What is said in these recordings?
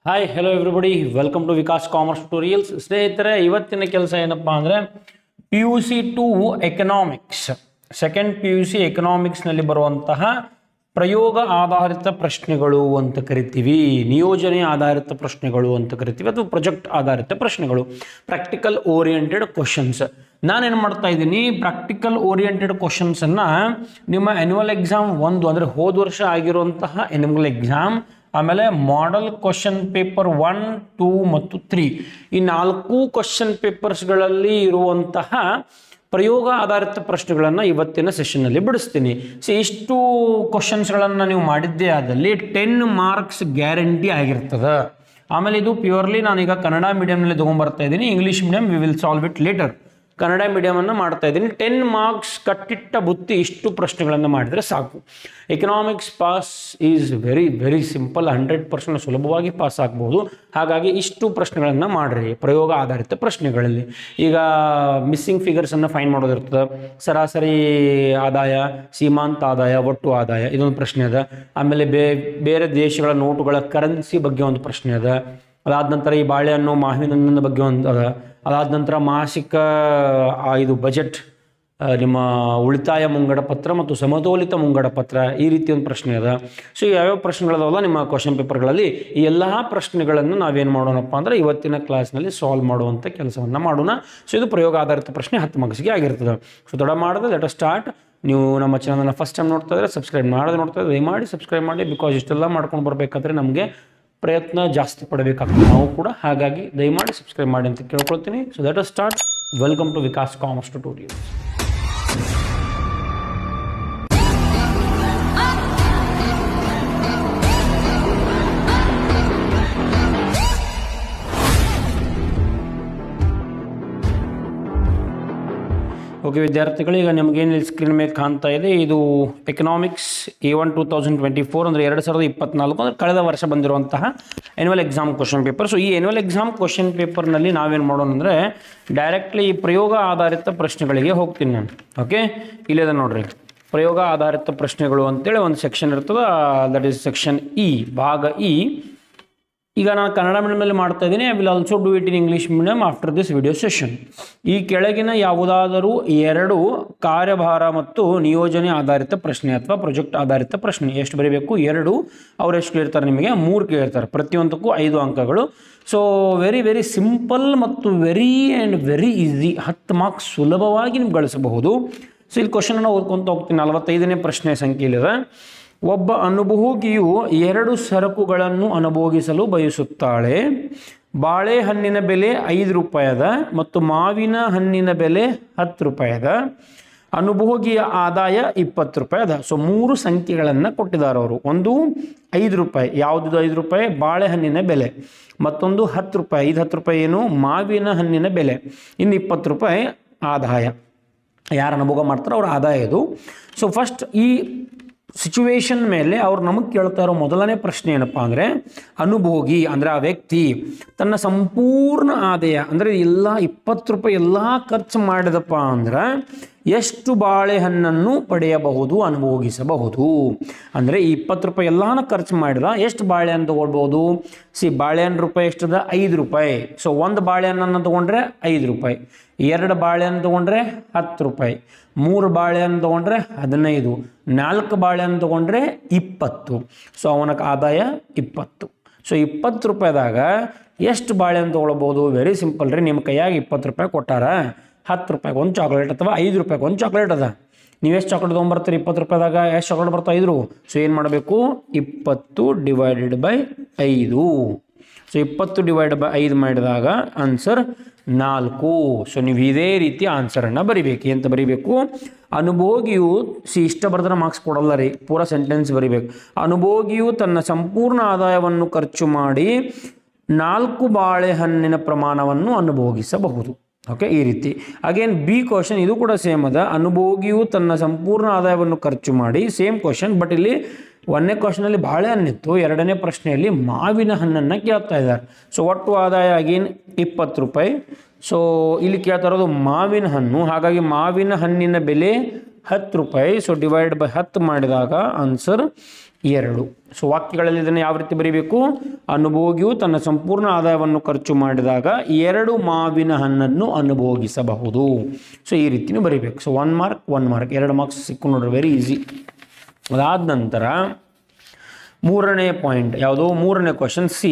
Hi hello everybody welcome to Vikas commerce tutorials. ಸ್ನೇಹಿತರೆ, ಇವತ್ತಿನ ಕೆಲಸ ಏನಪ್ಪಾ ಅಂದರೆ PUC 2 ಎಕನಾಮಿಕ್ಸ್, ಸೆಕೆಂಡ್ PUC ಎಕನಾಮಿಕ್ಸ್ನಲ್ಲಿ ಬರುವಂತಹ ಪ್ರಯೋಗ ಆಧಾರಿತ ಪ್ರಶ್ನೆಗಳು ಅಂತ ಕರಿತೀವಿ, ನಿಯೋಜನೆ ಆಧಾರಿತ ಪ್ರಶ್ನೆಗಳು ಅಂತ ಕರಿತೀವಿ, ಅಥವಾ ಪ್ರೊಜೆಕ್ಟ್ ಆಧಾರಿತ ಪ್ರಶ್ನೆಗಳು, ಪ್ರಾಕ್ಟಿಕಲ್ ಓರಿಯೆಂಟೆಡ್ ಕ್ವಶನ್ಸ್. ನಾನೇನು ಮಾಡ್ತಾ ಇದ್ದೀನಿ, ಪ್ರಾಕ್ಟಿಕಲ್ ಓರಿಯೆಂಟೆಡ್ ಕ್ವಶನ್ಸನ್ನು ನಿಮ್ಮ ಆ್ಯನ್ಯುವಲ್ ಎಕ್ಸಾಮ್ 1 ಅಂದರೆ ಹೋದ ವರ್ಷ ಆಗಿರುವಂತಹ ಆ್ಯನ್ಯುವಲ್ ಎಕ್ಸಾಮ್, ಆಮೇಲೆ ಮಾಡೆಲ್ ಕ್ವಶನ್ ಪೇಪರ್ 1, 2 ಮತ್ತು 3 ಈ 4 ಕ್ವಶನ್ ಪೇಪರ್ಸ್ಗಳಲ್ಲಿ ಇರುವಂತಹ ಪ್ರಯೋಗ ಆಧಾರಿತ ಪ್ರಶ್ನೆಗಳನ್ನು ಇವತ್ತಿನ ಸೆಷನ್ನಲ್ಲಿ ಬಿಡಿಸ್ತೀನಿ. ಇಷ್ಟು ಕ್ವಶನ್ಸ್ಗಳನ್ನು ನೀವು ಮಾಡಿದ್ದೇ ಆದಲ್ಲಿ 10 ಮಾರ್ಕ್ಸ್ ಗ್ಯಾರಂಟಿ ಆಗಿರ್ತದೆ. ಆಮೇಲೆ ಇದು ಪ್ಯೂರ್ಲಿ ನಾನೀಗ ಕನ್ನಡ ಮೀಡಿಯಮ್ನಲ್ಲಿ ತೊಗೊಂಡ್ಬರ್ತಾ ಇದ್ದೀನಿ, English medium we will solve it later. Kannada ಮೀಡಿಯಮನ್ನು ಮಾಡ್ತಾ ಇದ್ದೀನಿ. 10 ಮಾರ್ಕ್ಸ್ ಕಟ್ಟಿಟ್ಟ ಬುತ್ತಿ ಇಷ್ಟು ಪ್ರಶ್ನೆಗಳನ್ನು ಮಾಡಿದರೆ ಸಾಕು. Economics pass is very very simple, 100% ಸುಲಭವಾಗಿ ಪಾಸ್ ಆಗ್ಬೋದು. ಹಾಗಾಗಿ ಇಷ್ಟು ಪ್ರಶ್ನೆಗಳನ್ನು ಮಾಡಿರಿ ಪ್ರಯೋಗ ಆಧಾರಿತ ಪ್ರಶ್ನೆಗಳಲ್ಲಿ. ಈಗ ಮಿಸ್ಸಿಂಗ್ ಫಿಗರ್ಸನ್ನು ಫೈಂಡ್ ಮಾಡೋದಿರ್ತದೆ, ಸರಾಸರಿ ಆದಾಯ, ಸೀಮಾಂತ ಆದಾಯ, ಒಟ್ಟು ಆದಾಯ, ಇದೊಂದು ಪ್ರಶ್ನೆ ಅದ. ಆಮೇಲೆ ಬೇರೆ ದೇಶಗಳ ನೋಟುಗಳ ಕರೆನ್ಸಿ ಬಗ್ಗೆ ಒಂದು ಪ್ರಶ್ನೆ ಅದ. ಅದಾದ ನಂತರ ಈ ಬಾಳೆಹಣ್ಣು ಮಾವಿನ ಹಣ್ಣಿನ ಬಗ್ಗೆ ಒಂದು ಅದ. ಅದಾದ ನಂತರ ಮಾಸಿಕ ಇದು ಬಜೆಟ್, ನಿಮ್ಮ ಉಳಿತಾಯ ಮುಂಗಡ ಪತ್ರ ಮತ್ತು ಸಮತೋಲಿತ ಮುಂಗಡ ಪತ್ರ, ಈ ರೀತಿ ಒಂದು ಪ್ರಶ್ನೆ ಅದ. ಯಾವ್ಯಾವ ಪ್ರಶ್ನೆಗಳದಾವಲ್ಲ ನಿಮ್ಮ ಕ್ವಶನ್ ಪೇಪರ್ಗಳಲ್ಲಿ, ಈ ಎಲ್ಲ ಪ್ರಶ್ನೆಗಳನ್ನು ನಾವೇನು ಮಾಡೋಣಪ್ಪ ಅಂದರೆ ಇವತ್ತಿನ ಕ್ಲಾಸ್ನಲ್ಲಿ ಸಾಲ್ವ್ ಮಾಡುವಂಥ ಕೆಲಸವನ್ನು ಮಾಡೋಣ. ಇದು ಪ್ರಯೋಗ ಆಧಾರಿತ ಪ್ರಶ್ನೆ 10 ಮಾರ್ಕ್ಸ್ಗೆ ಆಗಿರ್ತದೆ. ತಡ ಮಾಡದೆ ಲೆಟ್ ಅಸ್ ಸ್ಟಾರ್ಟ್. ನೀವು ನಮ್ಮ ಚಾನಲ್ನ ಫಸ್ಟ್ ಟೈಮ್ ನೋಡ್ತಾ ಇದ್ದರೆ ಸಬ್ಸ್ಕ್ರೈಬ್ ನೋಡ್ತಾ ಇದ್ದರೆ ದಯಮಾಡಿ ಸಬ್ಸ್ಕ್ರೈಬ್ ಮಾಡಿ. ಬಿಕಾಸ್ ಇಷ್ಟೆಲ್ಲ ಮಾಡ್ಕೊಂಡು ಬರಬೇಕಾದ್ರೆ ನಮಗೆ ಪ್ರಯತ್ನ ಜಾಸ್ತಿ ಪಡಬೇಕಾಗ್ತದೆ ನಾವು ಕೂಡ. ಹಾಗಾಗಿ ದಯಮಾಡಿ ಸಬ್ಸ್ಕ್ರೈಬ್ ಮಾಡಿ ಅಂತ ಕೇಳ್ಕೊಳ್ತೀನಿ. Let us start. Welcome to Vikas commerce tutorials. Okay ವಿದ್ಯಾರ್ಥಿಗಳು, ಈಗ ನಿಮಗೇನು ಸ್ಕ್ರೀನ್ ಮೇಲೆ ಕಾಣ್ತಾ ಇದೆ, ಇದು ಎಕನಾಮಿಕ್ಸ್ A1 2024 ಅಂದರೆ 2024 ಅಂದರೆ ಕಳೆದ ವರ್ಷ ಬಂದಿರುವಂತಹ ಆ್ಯನ್ಯುವಲ್ ಎಕ್ಸಾಮ್ ಕ್ವಶನ್ ಪೇಪರ್. ಈ ಆ್ಯನ್ಯುವಲ್ ಎಕ್ಸಾಮ್ ಕ್ವಶನ್ ಪೇಪರ್ನಲ್ಲಿ ನಾವೇನು ಮಾಡೋಣ ಅಂದರೆ ಡೈರೆಕ್ಟ್ಲಿ ಈ ಪ್ರಯೋಗ ಆಧಾರಿತ ಪ್ರಶ್ನೆಗಳಿಗೆ ಹೋಗ್ತೀನಿ ನಾನು. ಓಕೆ, ಇಲ್ಲಿದೆ ನೋಡ್ರಿ, ಪ್ರಯೋಗ ಆಧಾರಿತ ಪ್ರಶ್ನೆಗಳು ಅಂತೇಳಿ ಒಂದು ಸೆಕ್ಷನ್ ಇರ್ತದೆ, ದಟ್ ಈಸ್ ಸೆಕ್ಷನ್ ಇ, ಭಾಗ ಇ. ಈಗ ನಾನು ಕನ್ನಡ ಮೀಡಿಯಮಲ್ಲಿ ಮಾಡ್ತಾ ಇದ್ದೀನಿ. I will also do it in English medium after this video session. ಈ ಕೆಳಗಿನ ಯಾವುದಾದರೂ 2 ಕಾರ್ಯಭಾರ ಮತ್ತು ನಿಯೋಜನೆ ಆಧಾರಿತ ಪ್ರಶ್ನೆ ಅಥವಾ ಪ್ರೊಜೆಕ್ಟ್ ಆಧಾರಿತ ಪ್ರಶ್ನೆ, ಎಷ್ಟು ಬರೀಬೇಕು? 2. ಅವ್ರು ಎಷ್ಟು ಕೇಳ್ತಾರೆ ನಿಮಗೆ? 3 ಕೇಳ್ತಾರೆ. ಪ್ರತಿಯೊಂದಕ್ಕೂ 5 ಅಂಕಗಳು. ವೆರಿ ವೆರಿ ಸಿಂಪಲ್ ಮತ್ತು ವೆರಿ ಈಸಿ, 10 ಮಾರ್ಕ್ಸ್ ಸುಲಭವಾಗಿ ನೀವು ಗಳಿಸಬಹುದು. ಇಲ್ಲಿ ಕ್ವಶನನ್ನು ಓದ್ಕೊತ ಹೋಗ್ತೀನಿ. 45ನೇ ಪ್ರಶ್ನೆ ಸಂಖ್ಯೆಯಲ್ಲಿದೆ. ಒಬ್ಬ ಅನುಭೋಗಿಯು 2 ಸರಕುಗಳನ್ನು ಅನುಭೋಗಿಸಲು ಬಯಸುತ್ತಾಳೆ. ಬಾಳೆಹಣ್ಣಿನ ಬೆಲೆ 5 ರೂಪಾಯಿದ ಮತ್ತು ಮಾವಿನ ಹಣ್ಣಿನ ಬೆಲೆ 10 ರೂಪಾಯಿದ. ಅನುಭೋಗಿಯ ಆದಾಯ 20 ರೂಪಾಯಿ ಅದ. 3 ಸಂಖ್ಯೆಗಳನ್ನು ಕೊಟ್ಟಿದ್ದಾರೆ ಅವರು. ಒಂದು 5 ರೂಪಾಯಿ, ಯಾವುದಿದು 5 ರೂಪಾಯಿ? ಬಾಳೆಹಣ್ಣಿನ ಬೆಲೆ. ಮತ್ತೊಂದು 10 ರೂಪಾಯಿ, ಇದು 10 ರೂಪಾಯಿ ಏನು? ಮಾವಿನ ಹಣ್ಣಿನ ಬೆಲೆ. ಇನ್ನು 20 ರೂಪಾಯಿ ಆದಾಯ, ಯಾರು ಅನುಭೋಗ ಮಾಡ್ತಾರೋ ಅವ್ರ ಆದಾಯ ಇದು. ಫಸ್ಟ್ ಈ ಸಿಚುವೇಶನ್ ಮೇಲೆ ಅವ್ರು ನಮಗೆ ಕೇಳ್ತಾ ಇರೋ ಮೊದಲನೇ ಪ್ರಶ್ನೆ ಏನಪ್ಪ ಅಂದರೆ, ಅನುಭೋಗಿ ಅಂದರೆ ಆ ವ್ಯಕ್ತಿ ತನ್ನ ಸಂಪೂರ್ಣ ಆದಾಯ ಅಂದರೆ ಎಲ್ಲ 20 ರೂಪಾಯಿ ಎಲ್ಲ ಖರ್ಚು ಮಾಡಿದಪ್ಪ ಅಂದ್ರೆ ಎಷ್ಟು ಬಾಳೆಹಣ್ಣನ್ನು ಪಡೆಯಬಹುದು, ಅನುಭೋಗಿಸಬಹುದು? ಅಂದರೆ ಈ 20 ರೂಪಾಯಿ ಎಲ್ಲಾನು ಖರ್ಚು ಮಾಡಿದ ಎಷ್ಟು ಬಾಳೆಹಣ್ಣು ತೊಗೊಳ್ಬೋದು? ಬಾಳೆಹಣ್ಣು ರೂಪಾಯಿ ಎಷ್ಟದ? 5 ರೂಪಾಯಿ. ಒಂದು ಬಾಳೆಹಣ್ಣನ್ನು ತೊಗೊಂಡ್ರೆ 5 ರೂಪಾಯಿ, 2 ಬಾಳೆಹಣ್ಣು ತೊಗೊಂಡ್ರೆ 10 ರೂಪಾಯಿ, 3 ಬಾಳೆಹಣ್ಣು ತೊಗೊಂಡ್ರೆ 15, 4 ಬಾಳೆಹಣ್ಣು ತೊಗೊಂಡ್ರೆ 20. ಅವನ ಆದಾಯ 20. 20 ರೂಪಾಯಿದಾಗ ಎಷ್ಟು ಬಾಳೆಹಣ್ಣು ತೊಗೊಳ್ಬೋದು? ವೆರಿ ಸಿಂಪಲ್ ರೀ. ನಿಮ್ಮ ಕೈಯಾಗ 20 ರೂಪಾಯಿ ಕೊಟ್ಟಾರ, 10 ರೂಪಾಯಿಗೆ ಒಂದು ಚಾಕ್ಲೇಟ್ ಅಥವಾ 5 ರೂಪಾಯಿಗೆ ಒಂದು ಚಾಕ್ಲೇಟ್ ಅದ. ನೀವು ಎಷ್ಟು ಚಾಕ್ಲೇಟ್ ತೊಗೊಂಬರ್ತೀರಿ 20 ರೂಪಾಯಿದಾಗ? ಎಷ್ಟು ಚಾಕ್ಲೇಟ್ ಬರ್ತಾ 5? ಏನು ಮಾಡಬೇಕು? 20 ಡಿವೈಡೆಡ್ ಬೈ 5. 20 ಡಿವೈಡ್ ಬೈ 5 ಮಾಡಿದಾಗ ಆನ್ಸರ್ 4. ನೀವು ಇದೇ ರೀತಿ ಆನ್ಸರನ್ನು ಬರಿಬೇಕು. ಎಂತ ಬರಿಬೇಕು? ಅನುಭೋಗಿಯು ಇಷ್ಟ ಬರೆದ್ರೆ ಮಾರ್ಕ್ಸ್ ಕೊಡಲ್ಲ ರೀ, ಪೂರ ಸೆಂಟೆನ್ಸ್ ಬರಿಬೇಕು. ಅನುಭೋಗಿಯು ತನ್ನ ಸಂಪೂರ್ಣ ಆದಾಯವನ್ನು ಖರ್ಚು ಮಾಡಿ 4 ಬಾಳೆಹಣ್ಣಿನ ಪ್ರಮಾಣವನ್ನು ಅನುಭೋಗಿಸಬಹುದು. ಓಕೆ, ಈ ರೀತಿ. ಅಗೇನ್ ಬಿ ಕ್ವಶನ್, ಇದು ಕೂಡ ಸೇಮ್ ಅದ. ಅನುಭೋಗಿಯು ತನ್ನ ಸಂಪೂರ್ಣ ಆದಾಯವನ್ನು ಖರ್ಚು ಮಾಡಿ, ಸೇಮ್ ಕ್ವಶನ್, ಬಟ್ ಇಲ್ಲಿ 1ನೇ ಕ್ವಶನಲ್ಲಿ ಬಾಳೆಹಣ್ಣಿತ್ತು, 2ನೇ ಪ್ರಶ್ನೆಯಲ್ಲಿ ಮಾವಿನ ಹಣ್ಣನ್ನು ಕೇಳ್ತಾ ಇದ್ದಾರೆ. ಒಟ್ಟು ಆದಾಯ ಅಗೇನ್ 20 ರೂಪಾಯಿ. ಇಲ್ಲಿ ಕೇಳ್ತಾ ಇರೋದು ಮಾವಿನ ಹಣ್ಣು, ಹಾಗಾಗಿ ಮಾವಿನ ಹಣ್ಣಿನ ಬೆಲೆ 10 ರೂಪಾಯಿ. ಡಿವೈಡ್ ಬೈ 10 ಮಾಡಿದಾಗ ಆನ್ಸರ್ 2. ಸೊ ವಾಕ್ಯಗಳಲ್ಲಿ ಇದನ್ನು ಯಾವ ರೀತಿ ಬರೀಬೇಕು? ಅನುಭೋಗಿಯು ತನ್ನ ಸಂಪೂರ್ಣ ಆದಾಯವನ್ನು ಖರ್ಚು ಮಾಡಿದಾಗ 2 ಮಾವಿನ ಹಣ್ಣನ್ನು ಅನುಭೋಗಿಸಬಹುದು. ಸೊ ಈ ರೀತಿಯೂ ಬರೀಬೇಕು. ಸೊ 1 ಮಾರ್ಕ್ 1 ಮಾರ್ಕ್ 2 ಮಾರ್ಕ್ಸ್ ಸಿಕ್ಕು ನೋಡ್ರಿ, ವೆರಿ ಈಸಿ. ಅದಾದ ನಂತರ 3ನೇ ಪಾಯಿಂಟ್ ಯಾವುದು? 3ನೇ ಕ್ವಶನ್ ಸಿ,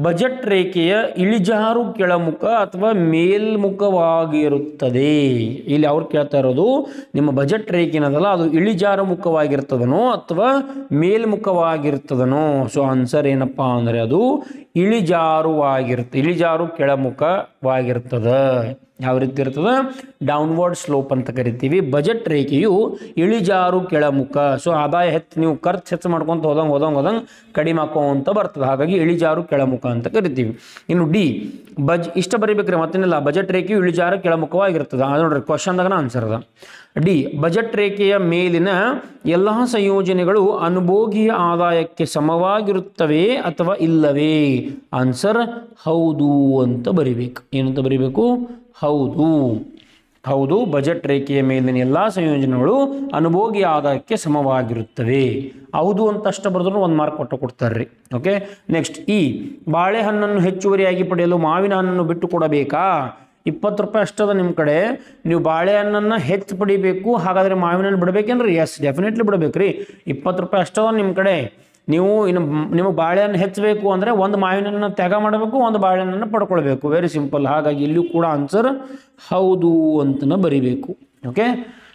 ಬಜೆಟ್ ರೇಖೆಯ ಇಳಿಜಾರು ಕೆಳಮುಖ ಅಥವಾ ಮೇಲ್ಮುಖವಾಗಿರುತ್ತದೆ. ಇಲ್ಲಿ ಅವ್ರು ಕೇಳ್ತಾ ಇರೋದು ನಿಮ್ಮ ಬಜೆಟ್ ರೇಖೆ ಏನದಲ್ಲ ಅದು ಇಳಿಜಾರು ಮುಖವಾಗಿರ್ತದನೋ ಅಥವಾ ಮೇಲ್ಮುಖವಾಗಿರ್ತದನೋ? ಸೊ ಆನ್ಸರ್ ಏನಪ್ಪ ಅಂದರೆ ಅದು ಇಳಿಜಾರು ಕೆಳಮುಖವಾಗಿರ್ತದೆ. ಯಾವ ರೀತಿ ಇರ್ತದೆ? ಡೌನ್ವರ್ಡ್ ಸ್ಲೋಪ್ ಅಂತ ಕರಿತೀವಿ. ಬಜೆಟ್ ರೇಖೆಯು ಇಳಿಜಾರು ಕೆಳಮುಖ. ಸೊ ಆದಾಯ ಹೆಚ್ಚು, ನೀವು ಖರ್ಚು ಹೆಚ್ಚು ಮಾಡ್ಕೊತ ಹೋದಂಗೆ ಕಡಿಮೆ ಹಾಕೋಂತ ಬರ್ತದೆ. ಹಾಗಾಗಿ ಇಳಿಜಾರು ಕೆಳಮುಖ ಅಂತ ಕರಿತೀವಿ. ಇನ್ನು ಡಿ, ಇಷ್ಟ ಬರೀಬೇಕ್ರಿ, ಮತ್ತೇನಿಲ್ಲ. ಬಜೆಟ್ ರೇಖೆಯು ಇಳಿಜಾರು ಕೆಳಮುಖವಾಗಿರ್ತದೆ. ಅದು ನೋಡ್ರಿ ಕ್ವಶನ್ದಾಗ ಆನ್ಸರ್ ಅದ. ಡಿ, ಬಜೆಟ್ ರೇಖೆಯ ಮೇಲಿನ ಎಲ್ಲ ಸಂಯೋಜನೆಗಳು ಅನುಭೋಗಿಯ ಆದಾಯಕ್ಕೆ ಸಮವಾಗಿರುತ್ತವೆ ಅಥವಾ ಇಲ್ಲವೇ? ಆನ್ಸರ್ ಹೌದು ಅಂತ ಬರಿಬೇಕು. ಏನಂತ ಬರಿಬೇಕು? ಹೌದು, ಬಜೆಟ್ ರೇಖೆಯ ಮೇಲಿನ ಎಲ್ಲ ಸಂಯೋಜನೆಗಳು ಅನುಭೋಗಿ ಆದಾಯಕ್ಕೆ ಸಮವಾಗಿರುತ್ತವೆ. ಹೌದು ಅಂತ ಅಷ್ಟ ಬರೆದ್ರು 1 ಮಾರ್ಕ್ ಕೊಡ್ತಾರ್ರಿ. ಓಕೆ. ನೆಕ್ಸ್ಟ್ ಇ, ಬಾಳೆಹಣ್ಣನ್ನು ಹೆಚ್ಚುವರಿಯಾಗಿ ಪಡೆಯಲು ಮಾವಿನ ಹಣ್ಣನ್ನು ಬಿಟ್ಟು ಕೊಡಬೇಕಾ? 20 ರೂಪಾಯಿ ಅಷ್ಟದ ನಿಮ್ಮ ಕಡೆ, ನೀವು ಬಾಳೆಹಣ್ಣನ್ನು ಹೆಚ್ಚು ಪಡಿಬೇಕು, ಹಾಗಾದರೆ ಮಾವಿನ ಹಣ್ಣು ಬಿಡಬೇಕೇನ್ರಿ? S, definitely ಬಿಡಬೇಕ್ರಿ. 20 ರೂಪಾಯಿ ಅಷ್ಟದ ನಿಮ್ಮ ಕಡೆ, ನೀವು ನಿಮಗೆ ಬಾಳೆಹಣ್ಣು ಹೆಚ್ಚಬೇಕು ಅಂದರೆ ಒಂದು ಮಾವಿನ ಹಣ್ಣನ್ನು ತ್ಯಾಗ ಮಾಡಬೇಕು, ಒಂದು ಬಾಳೆಹಣ್ಣನ್ನು ಪಡ್ಕೊಳ್ಬೇಕು. Very simple. ಹಾಗಾಗಿ ಇಲ್ಲೂ ಕೂಡ ಆನ್ಸರ್ ಹೌದು ಅಂತನ ಬರಿಬೇಕು. ಓಕೆ.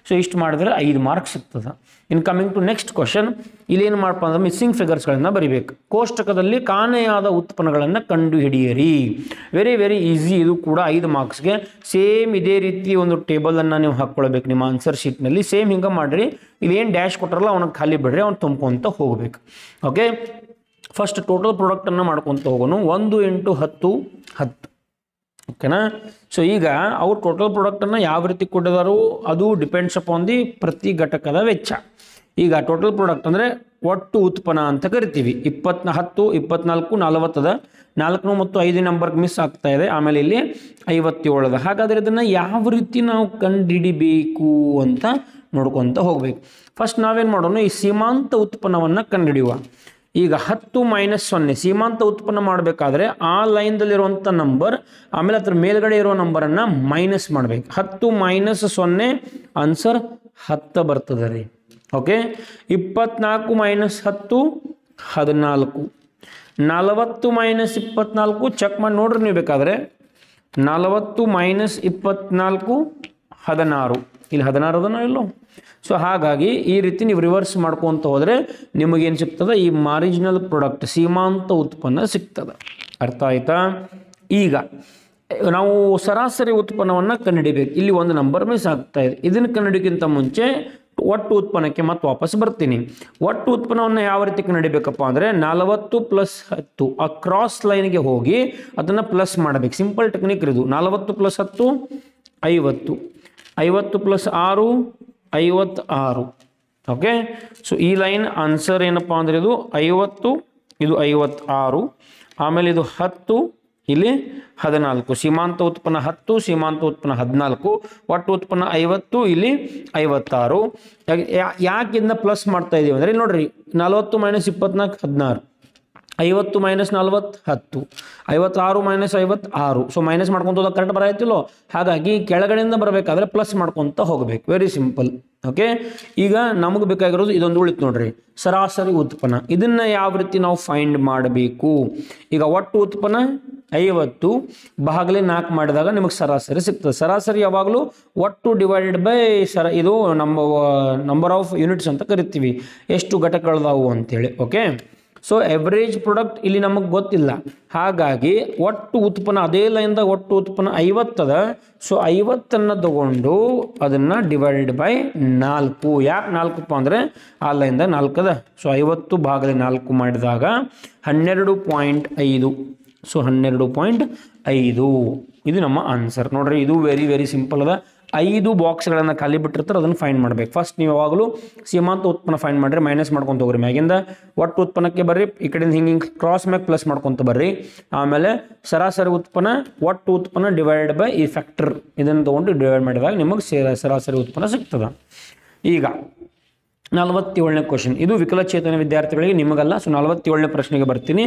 ಸೊ ಇಷ್ಟು ಮಾಡಿದ್ರೆ 5 ಮಾರ್ಕ್ಸ್ ಸಿಗ್ತದೆ. In coming to next question, ಇಲ್ಲೇನು ಮಾಡಪ್ಪ ಅಂದ್ರೆ ಮಿಸ್ಸಿಂಗ್ ಫಿಗರ್ಸ್ಗಳನ್ನು ಬರಿಬೇಕು. ಕೋಷ್ಟಕದಲ್ಲಿ ಕಾಣೆಯಾದ ಉತ್ಪನ್ನಗಳನ್ನು ಕಂಡುಹಿಡಿಯಿರಿ. Very very easy. ಇದು ಕೂಡ 5 ಮಾರ್ಕ್ಸ್ಗೆ. ಸೇಮ್ ಇದೇ ರೀತಿ ಒಂದು ಟೇಬಲನ್ನು ನೀವು ಹಾಕ್ಕೊಳ್ಬೇಕು ನಿಮ್ಮ ಆನ್ಸರ್ ಶೀಟ್ನಲ್ಲಿ. ಸೇಮ್ ಹಿಂಗೆ ಮಾಡಿರಿ. ಇಲ್ಲೇನು ಡ್ಯಾಶ್ ಕೊಟ್ಟರಲ್ಲ ಅವನಿಗೆ ಖಾಲಿ ಬಿಡ್ರಿ, ಅವ್ನು ತುಂಬ್ಕೊಂತ ಹೋಗ್ಬೇಕು. ಓಕೆ. ಫಸ್ಟ್ ಟೋಟಲ್ ಪ್ರಾಡಕ್ಟನ್ನು ಮಾಡ್ಕೊತ ಹೋಗೋಣ. 1 × 10 10. ಓಕೆನಾ. ಸೊ ಈಗ ಅವ್ರು ಟೋಟಲ್ ಪ್ರಾಡಕ್ಟನ್ನು ಯಾವ ರೀತಿ ಕೊಟ್ಟಿದಾರೋ ಅದು ಡಿಪೆಂಡ್ಸ್ ಅಪಾನ್ ದಿ ಪ್ರತಿ ಘಟಕದ ವೆಚ್ಚ. ಈಗ ಟೋಟಲ್ ಪ್ರಾಡಕ್ಟ್ ಅಂದರೆ ಒಟ್ಟು ಉತ್ಪನ್ನ ಅಂತ ಕರಿತೀವಿ. 10 24 40 ಅದ. 4 ಮತ್ತು 5 ನಂಬರ್ಗೆ ಮಿಸ್ ಆಗ್ತಾ ಇದೆ. ಆಮೇಲೆ ಇಲ್ಲಿ 57 ಅದ. ಹಾಗಾದರೆ ಇದನ್ನು ಯಾವ ರೀತಿ ನಾವು ಕಂಡುಹಿಡಿಬೇಕು ಅಂತ ನೋಡ್ಕೊತ ಹೋಗ್ಬೇಕು. ಫಸ್ಟ್ ನಾವೇನು ಮಾಡೋಣ, ಈ ಸೀಮಾಂತ ಉತ್ಪನ್ನವನ್ನು ಕಂಡುಹಿಡಿಯುವ. ಈಗ 10 - 0 ಸೀಮಾಂತ ಉತ್ಪನ್ನ ಮಾಡಬೇಕಾದ್ರೆ ಆ ಲೈನ್ದಲ್ಲಿರುವಂಥ ನಂಬರ್ ಆಮೇಲೆ ಅದ್ರ ಮೇಲ್ಗಡೆ ಇರೋ ನಂಬರನ್ನು ಮೈನಸ್ ಮಾಡಬೇಕು. 10 - 0 ಆನ್ಸರ್ 10 ಬರ್ತದೆ ರೀ. ಓಕೆ. 24 - 10 14. 40 - 24 ಚೆಕ್ ಮಾಡಿ ನೋಡ್ರಿ ನೀವು ಬೇಕಾದರೆ. 40 - 24 16. ಇಲ್ಲಿ 16 ಅದನ್ನ ಇಲ್ಲೋ. ಸೊ ಹಾಗಾಗಿ ಈ ರೀತಿ ನೀವು ರಿವರ್ಸ್ ಮಾಡ್ಕೊತ ಹೋದರೆ ನಿಮಗೇನು ಸಿಗ್ತದೆ? ಈ ಮಾರ್ಜಿನಲ್ ಪ್ರಾಡಕ್ಟ್ ಸೀಮಾಂತ ಉತ್ಪನ್ನ ಸಿಗ್ತದೆ. ಅರ್ಥ ಆಯ್ತಾ? ಈಗ ನಾವು ಸರಾಸರಿ ಉತ್ಪನ್ನವನ್ನು ಕಂಡುಹಿಡಿಬೇಕು. ಇಲ್ಲಿ ಒಂದು ನಂಬರ್ ಮಿಸ್ ಆಗ್ತಾ ಇದೆ. ಇದನ್ನು ಕಂಡುಹಿಡಿಯೋಕ್ಕಿಂತ ಮುಂಚೆ ಒಟ್ಟು ಉತ್ಪನ್ನಕ್ಕೆ ಮತ್ತೆ ವಾಪಸ್ ಬರ್ತೀನಿ. ಒಟ್ಟು ಉತ್ಪನ್ನವನ್ನು ಯಾವ ರೀತಿ ಕಂಡುಹಿಡಿಬೇಕಪ್ಪ ಅಂದರೆ 40 + 10 ಆ ಕ್ರಾಸ್ ಲೈನ್ಗೆ ಹೋಗಿ ಅದನ್ನು ಪ್ಲಸ್ ಮಾಡಬೇಕು. ಸಿಂಪಲ್ ಟೆಕ್ನಿಕ್ ಇದು. 40 + 10 50. 50 + 6 56. ಓಕೆ. ಸೊ ಈ ಲೈನ್ ಆನ್ಸರ್ ಏನಪ್ಪ ಅಂದರೆ ಇದು 50, ಇದು 56, ಆಮೇಲೆ ಇದು 10, ಇಲ್ಲಿ 14. ಸೀಮಾಂತ ಉತ್ಪನ್ನ 10, ಸೀಮಾಂತ ಉತ್ಪನ್ನ 14, ಒಟ್ಟು ಉತ್ಪನ್ನ 50, ಇಲ್ಲಿ 56. ಯಾಕಿಂದ ಪ್ಲಸ್ ಮಾಡ್ತಾ ಇದೀವಿ ಅಂದರೆ ನೋಡ್ರಿ 40 - 24 16, 50 - 40 10, 56 - 56. ಸೊ ಮೈನಸ್ ಮಾಡ್ಕೊಂತ ಹೋದಾಗ ಕರೆಕ್ಟ್ ಬರಾಯ್ತಿಲ್ಲೋ. ಹಾಗಾಗಿ ಕೆಳಗಡೆಯಿಂದ ಬರಬೇಕಾದ್ರೆ ಪ್ಲಸ್ ಮಾಡ್ಕೊತ ಹೋಗಬೇಕು. Very simple. ಓಕೆ. ಈಗ ನಮಗೆ ಬೇಕಾಗಿರೋದು ಇದೊಂದು ಉಳಿತು ನೋಡ್ರಿ, ಸರಾಸರಿ ಉತ್ಪನ್ನ. ಇದನ್ನು ಯಾವ ರೀತಿ ನಾವು ಫೈಂಡ್ ಮಾಡಬೇಕು? ಈಗ ಒಟ್ಟು ಉತ್ಪನ್ನ 50 ಭಾಗಲೇ 4 ಮಾಡಿದಾಗ ನಿಮಗೆ ಸರಾಸರಿ ಸಿಗ್ತದೆ. ಸರಾಸರಿ ಯಾವಾಗಲೂ ಒಟ್ಟು ಡಿವೈಡೆಡ್ ಬೈ ಇದು ನಂಬರ್ ಆಫ್ ಯೂನಿಟ್ಸ್ ಅಂತ ಕರಿತೀವಿ, ಎಷ್ಟು ಘಟಕಗಳದಾವು ಅಂತೇಳಿ. ಓಕೆ. ಸೊ ಎವರೇಜ್ ಪ್ರಾಡಕ್ಟ್ ಇಲ್ಲಿ ನಮಗೆ ಗೊತ್ತಿಲ್ಲ. ಹಾಗಾಗಿ ಒಟ್ಟು ಉತ್ಪನ್ನ ಅದೇ ಲೈನ್ದಾಗ ಒಟ್ಟು ಉತ್ಪನ್ನ 50 ಅದ. ಸೊ 50 ತಗೊಂಡು ಅದನ್ನು ಡಿವೈಡೆಡ್ ಬೈ 4. ಯಾಕೆ 4ಪ್ಪ ಅಂದರೆ ಆ ಲೈನ್ದಾಗ 4 ಅದ. ಸೊ 50 ಭಾಗಲೇ 4 ಮಾಡಿದಾಗ 12.5. ಸೊ 12.5 ಇದು ನಮ್ಮ ಆನ್ಸರ್. ನೋಡ್ರಿ ಇದು ವೆರಿ ವೆರಿ ಸಿಂಪಲ್ ಅದ. 5 ಬಾಕ್ಸ್ಗಳನ್ನು ಖಾಲಿ ಬಿಟ್ಟಿರ್ತಾರೆ, ಅದನ್ನು ಫೈಂಡ್ ಮಾಡಬೇಕು. ಫಸ್ಟ್ ನೀವು ಯಾವಾಗಲೂ ಸೀಮಾಂತ ಉತ್ಪನ್ನ ಫೈಂಡ್ ಮಾಡಿರಿ, ಮೈನಸ್ ಮಾಡ್ಕೊತ ಹೋಗ್ರಿ. ಮ್ಯಾಗಿಂದ ಒಟ್ಟು ಉತ್ಪನ್ನಕ್ಕೆ ಬರ್ರಿ, ಈ ಕಡೆಯಿಂದ ಹಿಂಗೆ ಕ್ರಾಸ್ ಮ್ಯಾಗ್ ಪ್ಲಸ್ ಮಾಡ್ಕೊತ ಬರ್ರಿ. ಆಮೇಲೆ ಸರಾಸರಿ ಉತ್ಪನ್ನ ಒಟ್ಟು ಉತ್ಪನ್ನ ಡಿವೈಡೆಡ್ ಬೈ ಈ ಫ್ಯಾಕ್ಟರ್ ಇದನ್ನು ತೊಗೊಂಡು ಡಿವೈಡ್ ಮಾಡಿದಾಗ ನಿಮಗೆ ಸರಾಸರಿ ಉತ್ಪನ್ನ ಸಿಗ್ತದೆ. ಈಗ 47ನೇ ಕ್ವಶನ್, ಇದು ವಿಕಲಚೇತನ ವಿದ್ಯಾರ್ಥಿಗಳಿಗೆ ನಿಮಗಲ್ಲ. ಸೊ 47ನೇ ಪ್ರಶ್ನೆಗೆ ಬರ್ತೀನಿ.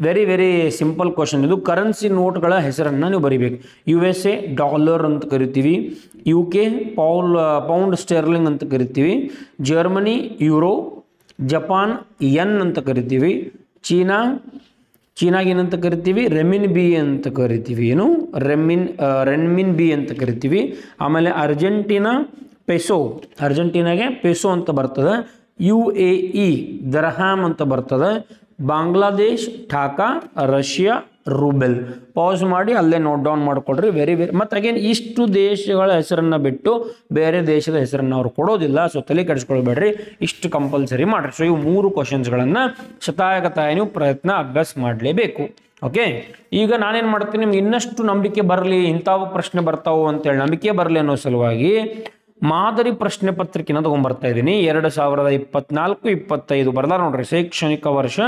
ವೆರಿ ವೆರಿ ಸಿಂಪಲ್ ಕ್ವಶನ್ ಇದು. ಕರೆನ್ಸಿ ನೋಟ್ಗಳ ಹೆಸರನ್ನು ನೀವು ಬರಿಬೇಕು. USA ಡಾಲರ್ ಅಂತ ಕರಿತೀವಿ, UK ಪೌಂಡ್ ಸ್ಟೆರ್ಲಿಂಗ್ ಅಂತ ಕರಿತೀವಿ, ಜರ್ಮನಿ ಯೂರೋ, ಜಪಾನ್ ಯೆನ್ ಅಂತ ಕರಿತೀವಿ, ಚೀನಾಗ ಏನಂತ ಕರಿತೀವಿ, ರೆಮಿನ್ ಬಿ ಅಂತ ಕರಿತೀವಿ, ಏನು ರೆನ್ಮಿನ್ ಬಿ ಅಂತ ಕರಿತೀವಿ. ಆಮೇಲೆ ಅರ್ಜೆಂಟೀನಾಗೆ ಪೆಸೋ ಅಂತ ಬರ್ತದೆ, UAE ದರ್ಹಾಮ್ ಅಂತ ಬರ್ತದೆ, ಬಾಂಗ್ಲಾದೇಶ್ ಠಾಕಾ, ರಷ್ಯಾ ರೂಬೆಲ್. ಪಾಸ್ ಮಾಡಿ ಅಲ್ಲೇ ನೋಟ್ ಡೌನ್ ಮಾಡಿಕೊಡ್ರಿ. ವೆರಿ ಮತ್ತು ಅಗೇನ್ ಇಷ್ಟು ದೇಶಗಳ ಹೆಸರನ್ನು ಬಿಟ್ಟು ಬೇರೆ ದೇಶದ ಹೆಸರನ್ನು ಅವ್ರು ಕೊಡೋದಿಲ್ಲ. ಸೊ ತಲೆ ಕೆಡಿಸ್ಕೊಳ್ಬೇಡ್ರಿ, ಇಷ್ಟು ಕಂಪಲ್ಸರಿ ಮಾಡಿರಿ. ಸೊ ಇವು 3 ಕ್ವಶನ್ಸ್ಗಳನ್ನು ಶತಾಯಗತಾಯ ನೀವು ಅಭ್ಯಾಸ ಮಾಡಲೇಬೇಕು. ಓಕೆ, ಈಗ ನಾನೇನು ಮಾಡ್ತೀನಿ, ನಿಮ್ಗೆ ಇನ್ನಷ್ಟು ನಂಬಿಕೆ ಬರಲಿ, ಇಂಥವು ಪ್ರಶ್ನೆ ಬರ್ತಾವೆ ಅಂತೇಳಿ ನಂಬಿಕೆ ಬರಲಿ ಅನ್ನೋ ಸಲುವಾಗಿ ಮಾದರಿ ಪ್ರಶ್ನೆ ಪತ್ರಿಕೆನ ತೊಗೊಂಡ್ಬರ್ತಾ ಇದ್ದೀನಿ. 2024-25 ಬರ್ದಾರ ನೋಡ್ರಿ, ಶೈಕ್ಷಣಿಕ ವರ್ಷ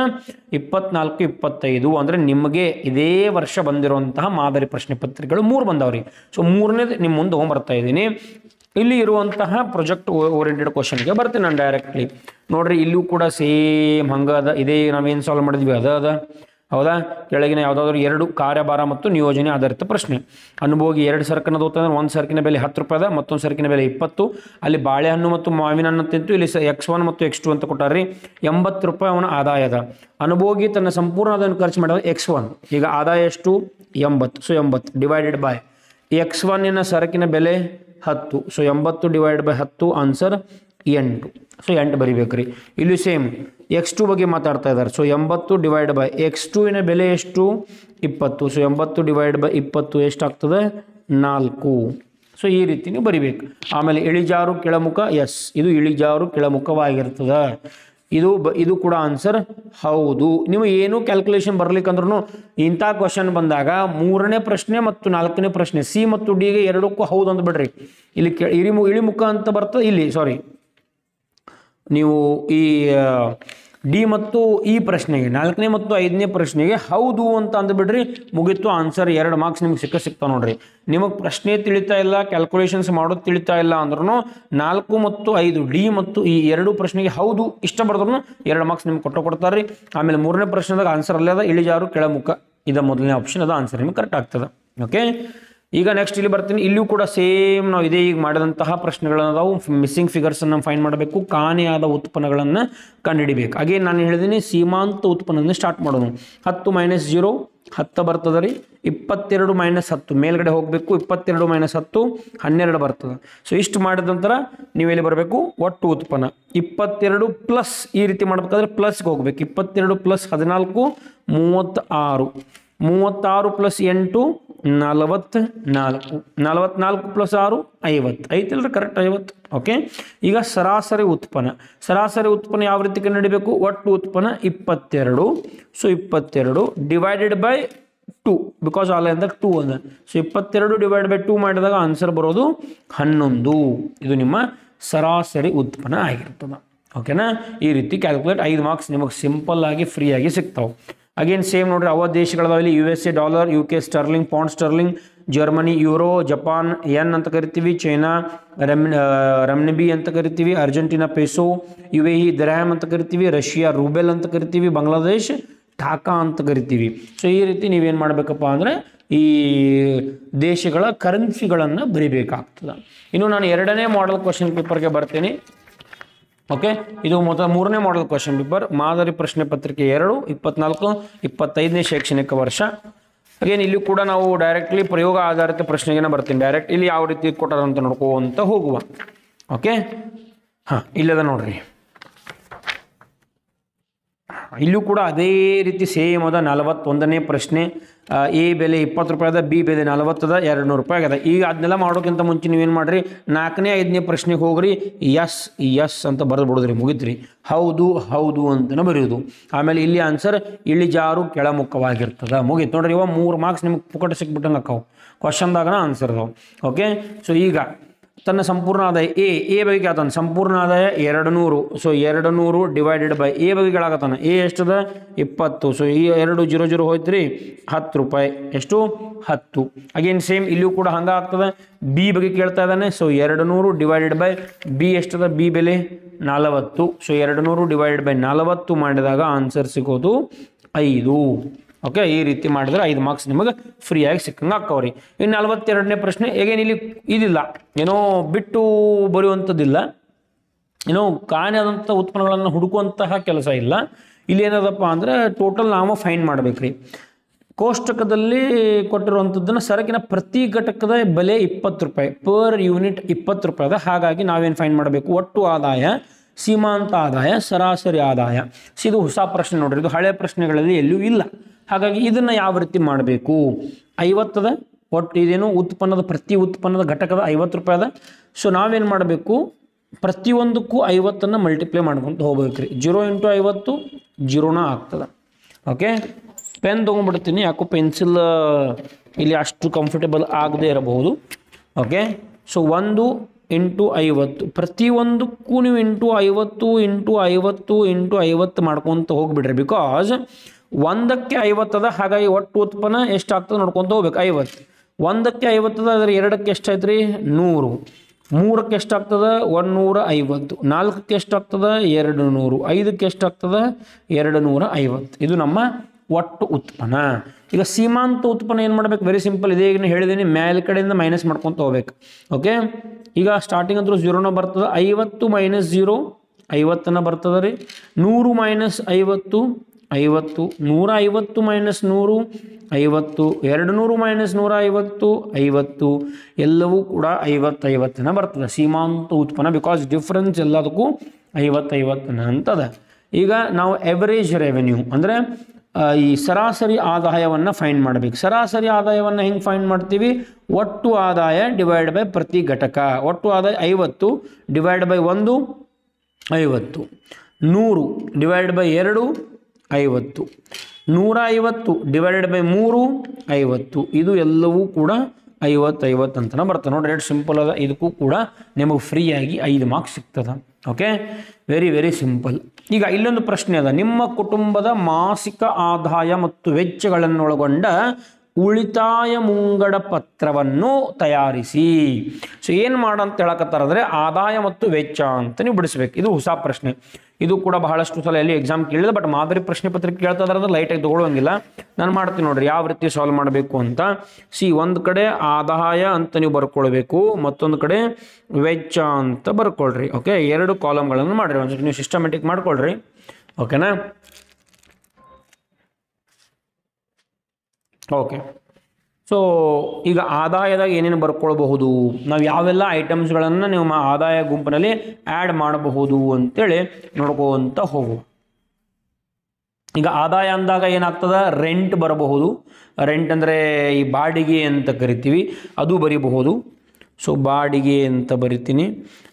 24-25 ಅಂದರೆ ನಿಮಗೆ ಇದೇ ವರ್ಷ ಬಂದಿರುವಂತಹ ಮಾದರಿ ಪ್ರಶ್ನೆ ಪತ್ರಿಕೆಗಳು 3 ಬಂದವ್ರಿ. ಸೊ 3ನೇದು ನಿಮ್ಮ ಮುಂದೆ ತೊಗೊಂಡ್ಬರ್ತಾ ಇದ್ದೀನಿ. ಇಲ್ಲಿ ಇರುವಂತಹ ಪ್ರೊಜೆಕ್ಟ್ ಓರಿಯೆಂಟೆಡ್ ಕ್ವಶನ್ಗೆ ಬರ್ತೀನಿ ನಾನು ಡೈರೆಕ್ಟ್ಲಿ. ನೋಡ್ರಿ, ಇಲ್ಲೂ ಕೂಡ ಸೇಮ್ ಹಂಗದ, ಇದೇ ನಾವೇನು ಸಾಲ್ವ್ ಮಾಡಿದ್ವಿ ಅದ ಹೌದಾ. ಕೆಳಗಿನ ಯಾವುದಾದ್ರೂ 2 ಕಾರ್ಯಭಾರ ಮತ್ತು ನಿಯೋಜನೆ ಆಧಾರಿತ ಪ್ರಶ್ನೆ. ಅನುಭೋಗಿ 2 ಸರಕನ್ನು ತಗೋತಂದ್ರೆ 1 ಸರಕಿನ ಬೆಲೆ 10 ರೂಪಾಯಿ, ಮತ್ತೊಂದು ಸರಕಿನ ಬೆಲೆ 20. ಅಲ್ಲಿ ಬಾಳೆಹಣ್ಣು ಮತ್ತು ಮಾವಿನ ಹಣ್ಣು ತಿಂತು. ಇಲ್ಲಿ X1 ಮತ್ತು X2 ಅಂತ ಕೊಟ್ಟಾರ್ರಿ. 80 ರೂಪಾಯಿ ಅವನ ಆದಾಯದ. ಅನುಭೋಗಿ ತನ್ನ ಸಂಪೂರ್ಣ ಆದಾಯವನ್ನು ಖರ್ಚು ಮಾಡಿದ X1. ಈಗ ಆದಾಯ ಎಷ್ಟು? 80. ಸೊ 80 ಡಿವೈಡೆಡ್ ಬೈ X1 ಸರಕಿನ ಬೆಲೆ 10. So 80 divide by 10 answer 8. So 8 ಬರಿಬೇಕ್ರಿ. ಇಲ್ಲಿ ಸೇಮ್ X2 ಬಗ್ಗೆ ಮಾತಾಡ್ತಾ ಇದ್ದಾರೆ. ಸೊ 80 ಡಿವೈಡ್ ಬೈ X2 ಬೆಲೆ ಎಷ್ಟು? 20. ಸೊ 80 ಡಿವೈಡ್ ಬೈ 20 ಎಷ್ಟಾಗ್ತದೆ? 4. ಸೊ ಈ ರೀತಿ ನೀವು ಬರಿಬೇಕು. ಆಮೇಲೆ ಇಳಿಜಾರು ಕೆಳಮುಖ, ಎಸ್, ಇದು ಇಳಿಜಾರು ಕೆಳಮುಖವಾಗಿರ್ತದೆ. ಇದು ಕೂಡ ಆನ್ಸರ್ ಹೌದು. ನೀವು ಏನು ಕ್ಯಾಲ್ಕುಲೇಷನ್ ಬರ್ಲಿಕ್ಕಂದ್ರೂ ಇಂಥ ಕ್ವಶನ್ ಬಂದಾಗ 3ನೇ ಪ್ರಶ್ನೆ ಮತ್ತು 4ನೇ ಪ್ರಶ್ನೆ C ಮತ್ತು Dಗೆ ಎರಡಕ್ಕೂ ಹೌದು ಅಂದ್ಬಿಡ್ರಿ. ಇಲ್ಲಿ ಇಳಿಮುಖ ಅಂತ ಬರ್ತದೆ. ಇಲ್ಲಿ ಸಾರಿ, ನೀವು ಈ ಡಿ ಮತ್ತು ಈ ಪ್ರಶ್ನೆಗೆ 4ನೇ ಮತ್ತು 5ನೇ ಪ್ರಶ್ನೆಗೆ ಹೌದು ಅಂತ ಅಂದ್ಬಿಡ್ರಿ, ಮುಗಿತು. ಆನ್ಸರ್ 2 ಮಾರ್ಕ್ಸ್ ನಿಮ್ಗೆ ಸಿಗ್ತಾವೆ ನೋಡ್ರಿ. ನಿಮಗೆ ಪ್ರಶ್ನೆ ತಿಳಿತಾ ಇಲ್ಲ, ಕ್ಯಾಲ್ಕುಲೇಷನ್ಸ್ ಮಾಡೋದು ತಿಳಿತಾ ಇಲ್ಲ ಅಂದ್ರೂ 4 ಮತ್ತು 5 ಡಿ ಮತ್ತು ಈ 2 ಪ್ರಶ್ನೆಗೆ ಹೌದು ಇಷ್ಟ ಬರೆದ್ರೂ 2 ಮಾರ್ಕ್ಸ್ ನಿಮ್ಗೆ ಕೊಡ್ತಾರೆ ರೀ. ಆಮೇಲೆ 3ನೇ ಪ್ರಶ್ನೆದಾಗ ಆನ್ಸರ್ ಅಲ್ಲೇ ಅದ, ಇಳಿಜಾರು ಕೆಳಮುಖ. ಇದು ಮೊದಲನೇ ಆಪ್ಷನ್, ಅದು ಆನ್ಸರ್ ನಿಮ್ಗೆ ಕರೆಕ್ಟ್ ಆಗ್ತದೆ. ಓಕೆ, ಈಗ ನೆಕ್ಸ್ಟ್ ಇಲ್ಲಿ ಬರ್ತೀನಿ. ಇಲ್ಲಿಯೂ ಕೂಡ ಸೇಮ್ ನಾವು ಇದೇ ಈಗ ಮಾಡಿದಂತಹ ಪ್ರಶ್ನೆಗಳನ್ನು ನಾವು ಮಿಸ್ಸಿಂಗ್ ಫಿಗರ್ಸನ್ನು ಫೈಂಡ್ ಮಾಡಬೇಕು, ಕಾಣೆಯಾದ ಉತ್ಪನ್ನಗಳನ್ನು ಕಂಡುಹಿಡಿಬೇಕು. ಅಗೇನ್ ನಾನು ಹೇಳಿದ್ದೀನಿ ಸೀಮಾಂತ ಉತ್ಪನ್ನದಿಂದ ಸ್ಟಾರ್ಟ್ ಮಾಡೋಣ. 10 - 0 10 ಬರ್ತದೆ ರೀ. 22 - 10 ಮೇಲ್ಗಡೆ ಹೋಗಬೇಕು. 22 - 10 12 ಬರ್ತದೆ. ಸೊ ಇಷ್ಟು ಮಾಡಿದ ನಂತರ ನೀವೆಲ್ಲಿ ಬರಬೇಕು? ಒಟ್ಟು ಉತ್ಪನ್ನ 22 ಪ್ಲಸ್, ಈ ರೀತಿ ಮಾಡಬೇಕಾದ್ರೆ ಪ್ಲಸ್ಗೆ ಹೋಗ್ಬೇಕು. 22 + 14 36, 36 + 8 44, 44 + 6 50. ಐತಿಲ್ರಿ ಕರೆಕ್ಟ್ 50. ಓಕೆ, ಈಗ ಸರಾಸರಿ ಉತ್ಪನ್ನ ಯಾವ ರೀತಿ ಕಂಡುಹಿಡಿಬೇಕು? ಒಟ್ಟು ಉತ್ಪನ್ನ 22. ಸೊ 22 ಡಿವೈಡೆಡ್ ಬೈ 2, ಬಿಕಾಸ್ ಆನ್ಲೈನ್ದಾಗ 2 ಅದ. ಸೊ 22 ಡಿವೈಡ್ ಬೈ 2 ಮಾಡಿದಾಗ ಆನ್ಸರ್ ಬರೋದು 11. ಇದು ನಿಮ್ಮ ಸರಾಸರಿ ಉತ್ಪನ್ನ ಆಗಿರ್ತದೆ. ಓಕೆನಾ? ಈ ರೀತಿ ಕ್ಯಾಲ್ಕುಲೇಟ್ 5 ಮಾರ್ಕ್ಸ್ ನಿಮಗೆ ಸಿಂಪಲ್ ಆಗಿ ಫ್ರೀ ಆಗಿ ಸಿಗ್ತಾವೆ. ಅಗೇನ್ ಸೇಮ್ ನೋಡ್ರಿ, ಅವ ದೇಶಗಳಲ್ಲಿ USA dollar, UK sterling, pound sterling, Germany euro, Japan ಯೆನ್ ಅಂತ ಕರಿತೀವಿ, ಚೈನಾ ರೆಮ್ನಿಬಿ ಅಂತ ಕರಿತೀವಿ, ಅರ್ಜೆಂಟೀನಾ ಪೆಸೋ, UAE ದರ್ಹಾಮ್ ಅಂತ ಕರಿತೀವಿ, ರಷ್ಯಾ ರೂಬೆಲ್ ಅಂತ ಕರಿತೀವಿ, ಬಾಂಗ್ಲಾದೇಶ್ ಠಾಕಾ ಅಂತ ಕರಿತೀವಿ. ಸೊ ಈ ರೀತಿ ನೀವೇನು ಮಾಡಬೇಕಪ್ಪ ಅಂದರೆ ಈ ದೇಶಗಳ ಕರೆನ್ಸಿಗಳನ್ನು ಬರಿಬೇಕಾಗ್ತದೆ. ಇನ್ನು ನಾನು 2ನೇ ಮಾಡೆಲ್ ಕ್ವಶನ್ ಪೇಪರ್ಗೆ ಬರ್ತೀನಿ. ಓಕೆ, ಇದು 3ನೇ ಮಾಡೆಲ್ ಕ್ವಶನ್ ಪೇಪರ್, ಮಾದರಿ ಪ್ರಶ್ನೆ ಪತ್ರಿಕೆ 2, 24-25ನೇ ಶೈಕ್ಷಣಿಕ ವರ್ಷ. ಅಗೇನ್ ಇಲ್ಲಿ ಕೂಡ ನಾವು ಡೈರೆಕ್ಟ್ಲಿ ಪ್ರಯೋಗ ಆಧಾರಿತ ಪ್ರಶ್ನೆಗೆ ಬರ್ತೀನಿ. ಡೈರೆಕ್ಟ್ ಇಲ್ಲಿ ಯಾವ ರೀತಿ ಕೊಟ್ಟಾರಂತ ನೋಡ್ಕೋಂತ ಹೋಗುವ. ಓಕೆ, ಹಾಂ, ಇಲ್ಲದ ನೋಡ್ರಿ, ಇಲ್ಲೂ ಕೂಡ ಅದೇ ರೀತಿ ಸೇಮ್ ಅದ. 41ನೇ ಪ್ರಶ್ನೆ, ಎ ಬೆಲೆ 20 ರೂಪಾಯಿ ಅದ, ಬಿ ಬೆಲೆ 40 ಅದ, 200 ರೂಪಾಯಿ ಅದ. ಈಗ ಅದನ್ನೆಲ್ಲ ಮಾಡೋಕ್ಕಿಂತ ಮುಂಚೆ ನೀವೇನು ಮಾಡಿರಿ, 4ನೇ 5ನೇ ಪ್ರಶ್ನೆಗೆ ಹೋಗ್ರಿ, ಎಸ್ ಅಂತ ಬರೆದು ಬಿಡೋದ್ರಿ, ಮುಗಿದ್ರಿ. ಹೌದು ಅಂತಲೇ ಬರೆಯೋದು. ಆಮೇಲೆ ಇಲ್ಲಿ ಆನ್ಸರ್ ಇಳಿಜಾರು ಕೆಳಮುಖವಾಗಿರ್ತದೆ, ಮುಗೀತು ನೋಡ್ರಿ. ಇವಾಗ 3 ಮಾರ್ಕ್ಸ್ ನಿಮ್ಗೆ ಪುಕ್ಕಟ ಸಿಕ್ಬಿಟ್ಟಂಗೆ ಅಕ್ಕಾವು ಕ್ವಶನ್ದಾಗನ ಆನ್ಸರ್ ಅದಾವೆ. ಓಕೆ, ಸೊ ಈಗ ತನ್ನ ಸಂಪೂರ್ಣ ಆದಾಯ ಎ ಬಗ್ಗೆ ಆತನ ಸಂಪೂರ್ಣ ಆದಾಯ 200. ಸೊ 200 ಡಿವೈಡೆಡ್ ಬೈ ಎ ಬಗ್ಗೆ ಹೇಳಾಕತ್ತಾನ. ಎ ಎಷ್ಟದ 20. ಸೊ ಈ 2 0 0 ಹೋಯ್ತ್ರಿ 10 ರೂಪಾಯಿ. ಎಷ್ಟು 10. ಅಗೇನ್ ಸೇಮ್ ಇಲ್ಲಿಯೂ ಕೂಡ ಹಂಗೆ ಆಗ್ತದೆ. ಬಿ ಬಗ್ಗೆ ಕೇಳ್ತಾ ಇದ್ದಾನೆ. ಸೊ 200 ಡಿವೈಡೆಡ್ ಬೈ ಬಿ ಎಷ್ಟದ ಬಿ ಬೆಲೆ 40. ಸೊ 200 ಡಿವೈಡೆಡ್ ಬೈ 40 ಮಾಡಿದಾಗ ಆನ್ಸರ್ ಸಿಗೋದು 5. ಓಕೆ, ಈ ರೀತಿ ಮಾಡಿದ್ರೆ 5 ಮಾರ್ಕ್ಸ್ ನಿಮಗೆ ಫ್ರೀಯಾಗಿ ಸಿಕ್ಕಂಗೆ ಹಾಕವ್ರಿ. ಇನ್ನು 42ನೇ ಪ್ರಶ್ನೆ ಹೇಗೇನು ಇಲ್ಲಿ ಇದಿಲ್ಲ, ಏನೋ ಬಿಟ್ಟು ಬರೆಯುವಂಥದ್ದಿಲ್ಲ, ಏನೋ ಕಾಣದಂಥ ಉತ್ಪನ್ನಗಳನ್ನು ಹುಡುಕುವಂತಹ ಕೆಲಸ ಇಲ್ಲ. ಇಲ್ಲಿ ಏನದಪ್ಪ ಅಂದರೆ ಟೋಟಲ್ ನಾವು ಫೈಂಡ್ ಮಾಡಬೇಕ್ರಿ. ಕೋಷ್ಟಕದಲ್ಲಿ ಕೊಟ್ಟಿರುವಂಥದ್ದನ್ನು ಸರಕಿನ ಪ್ರತಿ ಘಟಕದ ಬೆಲೆ 20 ರೂಪಾಯಿ ಪರ್ ಯೂನಿಟ್ 20 ರೂಪಾಯಿ ಅದ. ಹಾಗಾಗಿ ನಾವೇನು ಫೈಂಡ್ ಮಾಡಬೇಕು, ಒಟ್ಟು ಆದಾಯ, ಸೀಮಾಂತ ಆದಾಯ, ಸರಾಸರಿ ಆದಾಯ. ಇದು ಹೊಸ ಪ್ರಶ್ನೆ ನೋಡ್ರಿ, ಇದು ಹಳೆ ಪ್ರಶ್ನೆಗಳಲ್ಲಿ ಎಲ್ಲೂ ಇಲ್ಲ. ಹಾಗಾಗಿ ಇದನ್ನು ಯಾವ ರೀತಿ ಮಾಡಬೇಕು, 50 ಒಟ್ಟು ಇದೇನು ಉತ್ಪನ್ನದ ಪ್ರತಿ ಉತ್ಪನ್ನದ ಘಟಕದ 50 ರೂಪಾಯಿ ಅದ. ಸೊ ನಾವೇನು ಮಾಡಬೇಕು, ಪ್ರತಿಯೊಂದಕ್ಕೂ 50 ಮಲ್ಟಿಪ್ಲೈ ಮಾಡ್ಕೊಂತ ಹೋಗ್ಬೇಕ್ರಿ. 0 × 50 0ನ ಆಗ್ತದೆ. ಓಕೆ, ಪೆನ್ ತೊಗೊಂಡ್ಬಿಡ್ತೀನಿ, ಯಾಕೋ ಪೆನ್ಸಿಲ್ ಇಲ್ಲಿ ಅಷ್ಟು ಕಂಫರ್ಟೇಬಲ್ ಆಗದೆ ಇರಬಹುದು. ಓಕೆ, ಸೊ 1 × 50 ಪ್ರತಿಯೊಂದಕ್ಕೂ ನೀವು 50 × 50 ಮಾಡ್ಕೊತ ಹೋಗ್ಬಿಡ್ರಿ. ಬಿಕಾಸ್ ಒಂದಕ್ಕೆ 50 ಅದ, ಹಾಗಾಗಿ ಒಟ್ಟು ಉತ್ಪನ್ನ ಎಷ್ಟಾಗ್ತದೆ ನೋಡ್ಕೊತ ಹೋಗ್ಬೇಕು. 50 ಒಂದಕ್ಕೆ 50 ಅದ, ಅದರ ಎರಡಕ್ಕೆ ಎಷ್ಟಾಯ್ತು ರೀ 100, ಮೂರಕ್ಕೆ ಎಷ್ಟಾಗ್ತದೆ 150, ನಾಲ್ಕಕ್ಕೆ ಎಷ್ಟಾಗ್ತದೆ 200, ಐದಕ್ಕೆ ಎಷ್ಟಾಗ್ತದೆ 250. ಇದು ನಮ್ಮ ಒಟ್ಟು ಉತ್ಪನ್ನ. ಈಗ ಸೀಮಾಂತ ಉತ್ಪನ್ನ ಏನು ಮಾಡಬೇಕು, ವೆರಿ ಸಿಂಪಲ್. ಇದೇ ಈಗ ಹೇಳಿದ್ದೀನಿ, ಮೇಲ್ ಕಡೆಯಿಂದ ಮೈನಸ್ ಮಾಡ್ಕೊತ ಹೋಗ್ಬೇಕು. ಓಕೆ, ಈಗ ಸ್ಟಾರ್ಟಿಂಗ್ ಅಂತೂ 0ನ ಬರ್ತದೆ. 50 - 0 50 ಬರ್ತದೆ ರೀ. 100 - 50 50, 150 - 100 50, 200 - 150 50, ಎಲ್ಲವೂ ಕೂಡ 50 50 ಬರ್ತದೆ ಸೀಮಾಂತ ಉತ್ಪನ್ನ. ಬಿಕಾಸ್ ಡಿಫ್ರೆನ್ಸ್ ಎಲ್ಲದಕ್ಕೂ 50 50 ಅಂತದ. ಈಗ ನಾವು ಎವರೇಜ್ ರೆವೆನ್ಯೂ ಅಂದರೆ ಈ ಸರಾಸರಿ ಆದಾಯವನ್ನು ಫೈಂಡ್ ಮಾಡಬೇಕು. ಸರಾಸರಿ ಆದಾಯವನ್ನು ಹೆಂಗೆ ಫೈಂಡ್ ಮಾಡ್ತೀವಿ, ಒಟ್ಟು ಆದಾಯ ಡಿವೈಡ್ ಬೈ ಪ್ರತಿ ಘಟಕ. ಒಟ್ಟು ಆದಾಯ 50 divide by 1 50, 100 divide by 2 50, 150 divided by 3 50. ಇದು ಎಲ್ಲವೂ ಕೂಡ 50 50 ಅಂತಲೇ ಬರ್ತದೆ ನೋಡಿರಿ. ಎಷ್ಟು ಸಿಂಪಲ್ ಅದ. ಇದಕ್ಕೂ ಕೂಡ ನಿಮಗೆ ಫ್ರೀಯಾಗಿ 5 ಮಾರ್ಕ್ಸ್ ಸಿಗ್ತದೆ. Okay, very very simple. ಈಗ ಇಲ್ಲೊಂದು ಪ್ರಶ್ನೆ ಅದ, ನಿಮ್ಮ ಕುಟುಂಬದ ಮಾಸಿಕ ಆದಾಯ ಮತ್ತು ವೆಚ್ಚಗಳನ್ನೊಳಗೊಂಡ ಉಳಿತಾಯ ಮುಂಗಡ ಪತ್ರವನ್ನು ತಯಾರಿಸಿ. ಸೊ ಏನು ಮಾಡಂತ ಹೇಳಕತ್ತಾರ ಅಂದರೆ ಆದಾಯ ಮತ್ತು ವೆಚ್ಚ ಅಂತ ನೀವು ಬಿಡಿಸ್ಬೇಕು. ಇದು ಹೊಸ ಪ್ರಶ್ನೆ. ಇದು ಕೂಡ ಬಹಳಷ್ಟು ಸಲ ಎಲ್ಲಿ ಎಕ್ಸಾಮ್ ಕೇಳಿದೆ, ಬಟ್ ಮಾದರಿ ಪ್ರಶ್ನೆ ಪತ್ರಿಕೆ ಕೇಳ್ತಾ ಇದ್ರೆ ಲೈಟಾಗಿ ತಗೊಳ್ಳೋಂಗಿಲ್ಲ. ನಾನು ಮಾಡ್ತೀನಿ ನೋಡ್ರಿ ಯಾವ ರೀತಿ ಸಾಲ್ವ್ ಮಾಡಬೇಕು ಅಂತ. ಒಂದು ಕಡೆ ಆದಾಯ ಅಂತ ನೀವು ಬರ್ಕೊಳ್ಬೇಕು, ಮತ್ತೊಂದು ಕಡೆ ವೆಚ್ಚ ಅಂತ ಬರ್ಕೊಳ್ರಿ. ಓಕೆ, 2 ಕಾಲಮ್ಗಳನ್ನು ಮಾಡಿರಿ. ಒಂದ್ಸರಿ ನೀವು ಸಿಸ್ಟಮೆಟಿಕ್ ಮಾಡ್ಕೊಳ್ರಿ. ಓಕೆನಾ? ಓಕೆ, ಸೊ ಈಗ ಆದಾಯದಾಗ ಏನೇನು ಬರ್ಕೊಳ್ಬಹುದು, ನಾವು ಯಾವೆಲ್ಲ ಐಟಮ್ಸ್ಗಳನ್ನು ನಿಮ್ಮ ಆದಾಯ ಗುಂಪಿನಲ್ಲಿ ಆ್ಯಡ್ ಮಾಡಬಹುದು ಅಂತೇಳಿ ನೋಡ್ಕೋಂತ ಹೋಗುವ. ಈಗ ಆದಾಯ ಅಂದಾಗ ಏನಾಗ್ತದೆ, ರೆಂಟ್ ಬರಬಹುದು. ರೆಂಟ್ ಅಂದರೆ ಈ ಬಾಡಿಗೆ ಅಂತ ಕರಿತೀವಿ, ಅದು ಬರೀಬಹುದು. ಸೊ ಬಾಡಿಗೆ ಅಂತ ಬರಿತೀನಿ.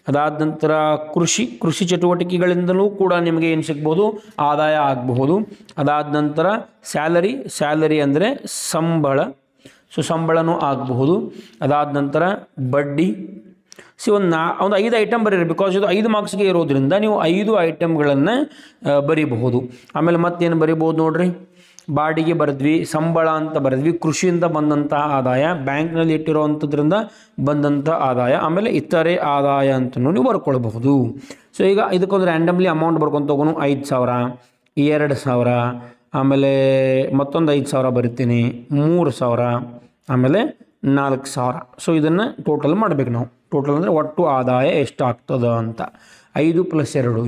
ಅದಾದ ನಂತರ ಕೃಷಿ ಚಟುವಟಿಕೆಗಳಿಂದಲೂ ಕೂಡ ನಿಮಗೆ ಏನು ಸಿಗ್ಬೋದು, ಆದಾಯ ಆಗಬಹುದು. ಅದಾದ ನಂತರ ಸ್ಯಾಲರಿ ಅಂದರೆ ಸಂಬಳ, ಸೊ ಸಂಬಳನೂ ಆಗಬಹುದು. ಅದಾದ ನಂತರ ಬಡ್ಡಿ. ಒಂದು 5 ಐಟಮ್ ಬರೀರಿ, ಬಿಕಾಸ್ ಇದು 5 ಮಾರ್ಕ್ಸ್ಗೆ ಇರೋದ್ರಿಂದ ನೀವು 5 ಐಟಮ್ಗಳನ್ನು ಬರೀಬಹುದು. ಆಮೇಲೆ ಮತ್ತೇನು ಬರೀಬೋದು ನೋಡ್ರಿ, ಬಾಡಿಗೆ ಬರೆದ್ವಿ, ಸಂಬಳ ಅಂತ ಬರೆದ್ವಿ, ಕೃಷಿಯಿಂದ ಬಂದಂತಹ ಆದಾಯ, ಬ್ಯಾಂಕ್ನಲ್ಲಿ ಇಟ್ಟಿರೋವಂಥದ್ರಿಂದ ಬಂದಂಥ ಆದಾಯ, ಆಮೇಲೆ ಇತರೆ ಆದಾಯ ಅಂತಲೂ ನೀವು ಬರ್ಕೊಳ್ಬಹುದು. ಸೊ ಈಗ ಇದಕ್ಕೊಂದು ರ್ಯಾಂಡಮ್ಲಿ ಅಮೌಂಟ್ ಬರ್ಕೊತ ಹೋಗೋನು. 5,000, 2,000, ಆಮೇಲೆ ಮತ್ತೊಂದು 5,000 ಬರಿತೀನಿ, 3,000, ಆಮೇಲೆ 4,000. ಸೊ ಇದನ್ನು ಟೋಟಲ್ ಮಾಡಬೇಕು ನಾವು. ಟೋಟಲ್ ಅಂದರೆ ಒಟ್ಟು ಆದಾಯ ಎಷ್ಟು ಆಗ್ತದೆ ಅಂತ. 5 + 2 7,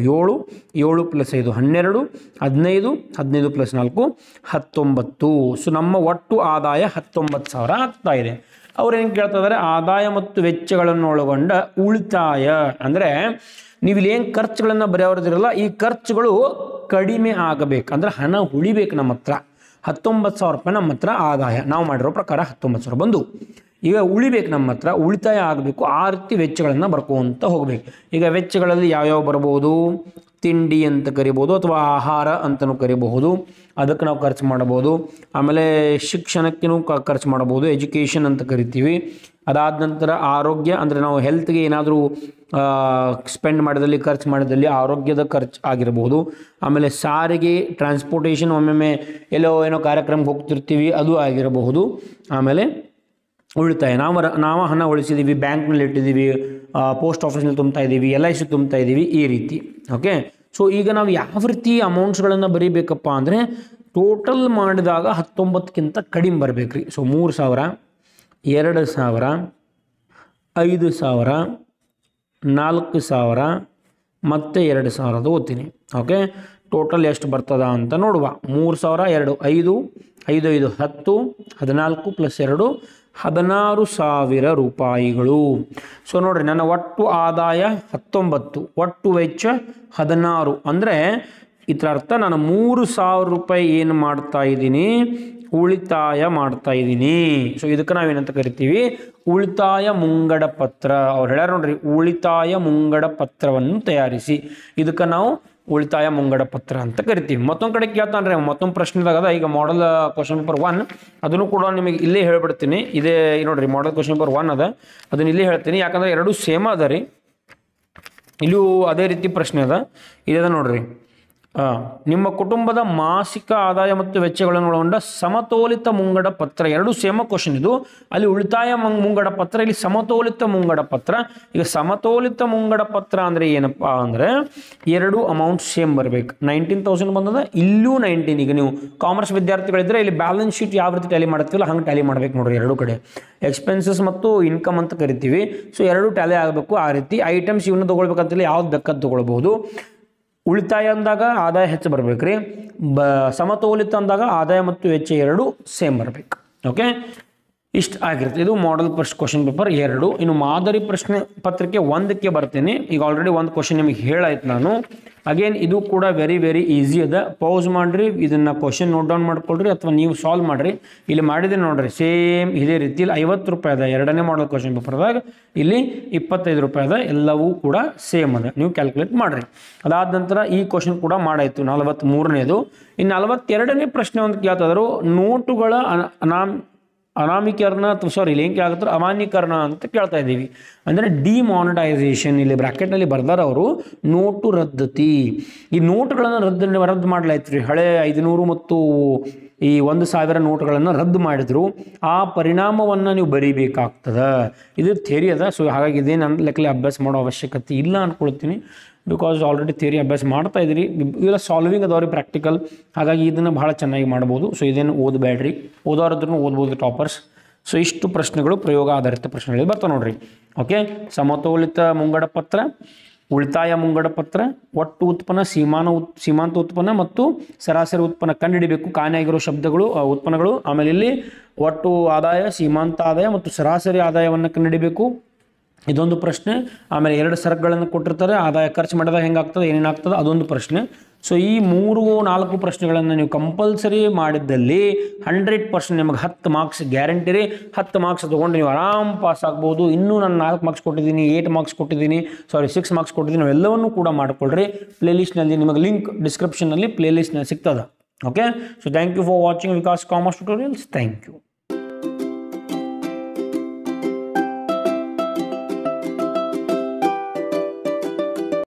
7 + 5 12, 15, 15 + 4 19. ಸೊ ನಮ್ಮ ಒಟ್ಟು ಆದಾಯ 19,000 ಆಗ್ತಾ ಇದೆ. ಅವ್ರು ಏನು ಕೇಳ್ತಾ ಇದ್ದಾರೆ, ಆದಾಯ ಮತ್ತು ವೆಚ್ಚಗಳನ್ನು ಒಳಗೊಂಡ ಉಳಿತಾಯ ಅಂದರೆ ನೀವು ಇಲ್ಲಿ ಏನು ಖರ್ಚುಗಳನ್ನು ಬರೆಯೋದಿರಲ್ಲ, ಈ ಖರ್ಚುಗಳು ಕಡಿಮೆ ಆಗಬೇಕು, ಅಂದರೆ ಹಣ ಉಳಿಬೇಕು ನಮ್ಮ ಹತ್ರ. 19,000 ರೂಪಾಯಿ ನಮ್ಮ ಹತ್ರ ಆದಾಯ ನಾವು ಮಾಡಿರೋ ಪ್ರಕಾರ 19,000 ಬಂದು. ಈಗ ಉಳಿಬೇಕು, ನಮ್ಮ ಹತ್ರ ಉಳಿತಾಯ ಆಗಬೇಕು, ಆ ರೀತಿ ವೆಚ್ಚಗಳನ್ನು ಬರ್ಕೊಂತ ಹೋಗಬೇಕು. ಈಗ ವೆಚ್ಚಗಳಲ್ಲಿ ಯಾವ್ಯಾವ ಬರ್ಬೋದು, ತಿಂಡಿ ಅಂತ ಕರಿಬೋದು ಅಥವಾ ಆಹಾರ ಅಂತಲೂ ಕರಿಬಹುದು, ಅದಕ್ಕೆ ನಾವು ಖರ್ಚು ಮಾಡಬಹುದು. ಆಮೇಲೆ ಶಿಕ್ಷಣಕ್ಕೂ ಖರ್ಚು ಮಾಡಬಹುದು, ಎಜುಕೇಷನ್ ಅಂತ ಕರಿತೀವಿ. ಅದಾದ ನಂತರ ಆರೋಗ್ಯ ಅಂದರೆ ನಾವು ಹೆಲ್ತ್ಗೆ ಏನಾದರೂ ಸ್ಪೆಂಡ್ ಮಾಡಿದಲ್ಲಿ, ಖರ್ಚು ಮಾಡಿದಲ್ಲಿ ಆರೋಗ್ಯದ ಖರ್ಚು ಆಗಿರ್ಬೋದು. ಆಮೇಲೆ ಸಾರಿಗೆ, ಟ್ರಾನ್ಸ್ಪೋರ್ಟೇಷನ್, ಒಮ್ಮೊಮ್ಮೆ ಎಲ್ಲೋ ಏನೋ ಕಾರ್ಯಕ್ರಮಕ್ಕೆ ಹೋಗ್ತಿರ್ತೀವಿ, ಅದು ಆಗಿರಬಹುದು. ಆಮೇಲೆ ಉಳಿತಾಯ, ನಾವು ಹಣ ಉಳಿಸಿದ್ದೀವಿ, ಬ್ಯಾಂಕ್ನಲ್ಲಿ ಇಟ್ಟಿದ್ದೀವಿ, ಪೋಸ್ಟ್ ಆಫೀಸ್ನಲ್ಲಿ ತುಂಬ್ತಾ ಇದ್ದೀವಿ, LIC ತುಂಬ್ತಾ ಇದ್ದೀವಿ, ಈ ರೀತಿ. ಓಕೆ, ಸೊ ಈಗ ನಾವು ಯಾವ ರೀತಿ ಅಮೌಂಟ್ಸ್ಗಳನ್ನು ಬರೀಬೇಕಪ್ಪ ಅಂದರೆ ಟೋಟಲ್ ಮಾಡಿದಾಗ 19ಕ್ಕಿಂತ ಕಡಿಮೆ ಬರಬೇಕು ರೀ. ಸೊ 3,000, 2,000, 5,000, 4,000 ಮತ್ತು 2,000 ಓದ್ತೀನಿ. ಓಕೆ, ಟೋಟಲ್ ಎಷ್ಟು ಬರ್ತದ ಅಂತ ನೋಡುವ. 3,000, 2, 5, 5, 10, 14 + 2 16,000 ರೂಪಾಯಿಗಳು. ಸೊ ನೋಡಿರಿ, ನನ್ನ ಒಟ್ಟು ಆದಾಯ 19, ಒಟ್ಟು ವೆಚ್ಚ 16. ಅಂದರೆ ಇದರ ಅರ್ಥ ನಾನು 3,000 ರೂಪಾಯಿ ಏನು ಮಾಡ್ತಾ ಇದ್ದೀನಿ, ಉಳಿತಾಯ ಮಾಡ್ತಾ ಇದ್ದೀನಿ. ಸೊ ಇದಕ್ಕೆ ನಾವೇನಂತ ಕರಿತೀವಿ, ಉಳಿತಾಯ ಮುಂಗಡ ಪತ್ರ. ಅವ್ರು ಹೇಳ್ಯಾರ ನೋಡ್ರಿ, ಉಳಿತಾಯ ಮುಂಗಡ ಪತ್ರವನ್ನು ತಯಾರಿಸಿ. ಇದಕ್ಕೆ ನಾವು ಉಳಿತಾಯ ಮುಂಗಡ ಪತ್ರ ಅಂತ ಕರಿತೀವಿ. ಮತ್ತೊಂದು ಕಡೆ ಕೇಳ್ತಾನೆ, ಮತ್ತೊಂದು ಪ್ರಶ್ನೆದಾಗ ಅದ. ಈಗ ಮಾಡೆಲ್ ಕ್ವಶನ್ ಪೇಪರ್ 1 ಅದನ್ನು ಕೂಡ ನಿಮಗೆ ಇಲ್ಲೇ ಹೇಳ್ಬಿಡ್ತೀನಿ. ಇದೇ ನೋಡ್ರಿ, ಮಾಡೆಲ್ ಕ್ವಶನ್ ಪೇಪರ್ 1 ಅದ, ಅದನ್ನ ಇಲ್ಲೇ ಹೇಳ್ತೀನಿ. ಯಾಕಂದ್ರೆ ಎರಡೂ ಸೇಮ್ ಅದ ರೀ. ಇಲ್ಲೂ ಅದೇ ರೀತಿ ಪ್ರಶ್ನೆ ಅದ. ಇದ ನೋಡ್ರಿ, ನಿಮ್ಮ ಕುಟುಂಬದ ಮಾಸಿಕ ಆದಾಯ ಮತ್ತು ವೆಚ್ಚಗಳನ್ನು ಒಳಗೊಂಡ ಸಮತೋಲಿತ ಮುಂಗಡ ಪತ್ರ. ಎರಡು ಸೇಮ್ ಕ್ವಶನ್ ಇದು. ಅಲ್ಲಿ ಉಳಿತಾಯ ಮುಂಗಡ ಪತ್ರ, ಇಲ್ಲಿ ಸಮತೋಲಿತ ಮುಂಗಡ ಪತ್ರ. ಈಗ ಸಮತೋಲಿತ ಮುಂಗಡ ಪತ್ರ ಅಂದರೆ ಏನಪ್ಪ ಅಂದರೆ ಎರಡು ಅಮೌಂಟ್ ಸೇಮ್ ಬರಬೇಕು. 19,000 ಬಂದದ, ಇಲ್ಲೂ 19. ಈಗ ನೀವು ಕಾಮರ್ಸ್ ವಿದ್ಯಾರ್ಥಿಗಳಿದ್ರೆ ಇಲ್ಲಿ ಬ್ಯಾಲೆನ್ಸ್ ಶೀಟ್ ಯಾವ ರೀತಿ ಟ್ಯಾಲಿ ಮಾಡ್ತೀವಲ್ಲ ಹಂಗೆ ಟ್ಯಾಲಿ ಮಾಡ್ಬೇಕು ನೋಡ್ರಿ. ಎರಡು ಕಡೆ ಎಕ್ಸ್ಪೆನ್ಸಸ್ ಮತ್ತು ಇನ್ಕಮ್ ಅಂತ ಕರಿತೀವಿ. ಸೊ ಎರಡು ಟ್ಯಾಲಿ ಆಗಬೇಕು. ಆ ರೀತಿ ಐಟಮ್ಸ್ ಇವನ್ನ ತೊಗೊಳ್ಬೇಕಂತೇಳಿ ಯಾವ್ದು ಬೇಕಾದ್ ತೊಗೊಳ್ಬಹುದು. ಉಳಿತಾಯ ಅಂದಾಗ ಆದಾಯ ಹೆಚ್ಚು ಬರಬೇಕು ರೀ. ಸಮತೋಲಿತ ಅಂದಾಗ ಆದಾಯ ಮತ್ತು ವೆಚ್ಚ ಎರಡು ಸೇಮ್ ಬರಬೇಕು. ಓಕೆ, ಇಷ್ಟು ಆಗಿರುತ್ತೆ. ಇದು ಮಾಡೆಲ್ ಕ್ವಶನ್ ಪೇಪರ್ 2. ಇನ್ನು ಮಾದರಿ ಪ್ರಶ್ನೆ ಪತ್ರಿಕೆ 1ಕ್ಕೆ ಬರ್ತೀನಿ. ಈಗ ಆಲ್ರೆಡಿ ಒಂದು ಕ್ವಶನ್ ನಿಮಗೆ ಹೇಳಾಯ್ತು ನಾನು. ಅಗೇನ್ ಇದು ಕೂಡ ವೆರಿ ವೆರಿ ಈಸಿ ಅದ. ಪೌಸ್ ಮಾಡಿರಿ, ಇದನ್ನು ಕ್ವಶನ್ ನೋಟ್ ಡೌನ್ ಮಾಡ್ಕೊಳ್ರಿ ಅಥವಾ ನೀವು ಸಾಲ್ವ್ ಮಾಡಿರಿ. ಇಲ್ಲಿ ಮಾಡಿದ್ರೆ ನೋಡ್ರಿ, ಸೇಮ್ ಇದೇ ರೀತಿ. ಇಲ್ಲಿ 50 ರೂಪಾಯಿ ಅದ ಎರಡನೇ ಮಾಡಲ್ ಕ್ವಶನ್ ಪೇಪರ್ದಾಗ, ಇಲ್ಲಿ 25 ರೂಪಾಯಿ ಅದ. ಎಲ್ಲವೂ ಕೂಡ ಸೇಮ್ ಅದ, ನೀವು ಕ್ಯಾಲ್ಕುಲೇಟ್ ಮಾಡಿರಿ. ಅದಾದ ನಂತರ ಈ ಕ್ವಶನ್ ಕೂಡ ಮಾಡಾಯಿತು, 43ನೇದು. ಇನ್ನು 42ನೇ ಪ್ರಶ್ನೆ ಒಂದು ಕೇಳ್ತಾದ್ರು, ನೋಟುಗಳ ಅನಾಮೀಕರಣ ಅಥವಾ ಇಲ್ಲಿ ಏನು ಕೇಳಾಗತ್ತಾರೆ, ಅಮಾನ್ಯೀಕರಣ ಅಂತ ಕೇಳ್ತಾ ಇದ್ದೀವಿ. ಅಂದರೆ ಡಿಮಾನಿಟೈಸೇಷನ್. ಇಲ್ಲಿ ಬ್ರಾಕೆಟ್ನಲ್ಲಿ ಬರ್ದಾರ ಅವರು, ನೋಟು ರದ್ದತಿ. ಈ ನೋಟುಗಳನ್ನು ರದ್ದು ಮಾಡಲಾಯ್ತು ರೀ. ಹಳೆ 500 ಮತ್ತು ಈ 1,000 ನೋಟುಗಳನ್ನು ರದ್ದು ಮಾಡಿದ್ರು. ಆ ಪರಿಣಾಮವನ್ನು ನೀವು ಬರೀಬೇಕಾಗ್ತದೆ. ಇದು ಥಿಯರಿ ಅದ. ಸೊ ಹಾಗಾಗಿ ಇದೇನು ಲೆಕ್ಕಲೆ ಅಭ್ಯಾಸ ಮಾಡೋ ಅವಶ್ಯಕತೆ ಇಲ್ಲ ಅಂದ್ಕೊಳ್ತೀನಿ. ಬಿಕಾಸ್ ಆಲ್ರೆಡಿ ಥಿಯರಿ ಅಭ್ಯಾಸ ಮಾಡ್ತಾ ಇದ್ದೀರಿ. ಇವೆಲ್ಲ ಸಾಲ್ವಿಂಗ್ ಅದಾವ್ರಿ, ಪ್ರಾಕ್ಟಿಕಲ್. ಹಾಗಾಗಿ ಇದನ್ನು ಭಾಳ ಚೆನ್ನಾಗಿ ಮಾಡ್ಬೋದು. ಸೊ ಇದೇನು ಓದಬೇಡ್ರಿ, ಓದೋರಿದ್ರೂ ಓದ್ಬೋದು ಟಾಪರ್ಸ್. ಸೊ ಇಷ್ಟು ಪ್ರಶ್ನೆಗಳು ಪ್ರಯೋಗ ಆಧಾರಿತ ಪ್ರಶ್ನೆಗಳು ಬರ್ತಾವೆ ನೋಡ್ರಿ. ಓಕೆ, ಸಮತೋಲಿತ ಮುಂಗಡ ಪತ್ರ, ಉಳಿತಾಯ ಮುಂಗಡ ಪತ್ರ, ಒಟ್ಟು ಉತ್ಪನ್ನ, ಸೀಮಾಂತ ಉತ್ಪನ್ನ ಮತ್ತು ಸರಾಸರಿ ಉತ್ಪನ್ನ ಕಂಡುಹಿಡಿಬೇಕು. ಕಾಣೆಯಾಗಿರೋ ಶಬ್ದಗಳು, ಉತ್ಪನ್ನಗಳು. ಆಮೇಲೆ ಇಲ್ಲಿ ಒಟ್ಟು ಆದಾಯ, ಸೀಮಾಂತ ಆದಾಯ ಮತ್ತು ಸರಾಸರಿ ಆದಾಯವನ್ನು ಕಂಡುಹಿಡಿಬೇಕು. ಇದೊಂದು ಪ್ರಶ್ನೆ. ಆಮೇಲೆ 2 ಸರಕುಗಳನ್ನು ಕೊಟ್ಟಿರ್ತಾರೆ, ಆದಾಯ ಖರ್ಚು ಮಾಡಿದಾಗ ಹೆಂಗಾಗ್ತದೆ, ಏನೇನಾಗ್ತದೆ, ಅದೊಂದು ಪ್ರಶ್ನೆ. ಸೊ ಈ 3-4 ಪ್ರಶ್ನೆಗಳನ್ನು ನೀವು ಕಂಪಲ್ಸರಿ ಮಾಡಿದ್ದಲ್ಲಿ 100% ನಿಮಗೆ 10 ಮಾರ್ಕ್ಸ್ ಗ್ಯಾರಂಟಿ ರೀ. 10 ಮಾರ್ಕ್ಸ್ ತೊಗೊಂಡು ನೀವು ಆರಾಮ್ ಪಾಸ್ ಆಗ್ಬೋದು. ಇನ್ನೂ ನಾನು 4 ಮಾರ್ಕ್ಸ್ ಕೊಟ್ಟಿದ್ದೀನಿ, 8 ಮಾರ್ಕ್ಸ್ ಕೊಟ್ಟಿದ್ದೀನಿ, 6 ಮಾರ್ಕ್ಸ್ ಕೊಟ್ಟಿದ್ದೀನಿ. ಅವೆಲ್ಲವನ್ನೂ ಕೂಡ ಮಾಡಿಕೊಳ್ಳ್ರಿ. ಪ್ಲೇಲಿಸ್ಟ್ನಲ್ಲಿ ನಿಮಗೆ ಲಿಂಕ್ ಡಿಸ್ಕ್ರಿಪ್ಷನ್ನಲ್ಲಿ ಪ್ಲೇಲಿಸ್ಟ್ನಲ್ಲಿ ಸಿಗ್ತದೆ. Okay, so thank you for watching Vikas commerce tutorials. Thank you.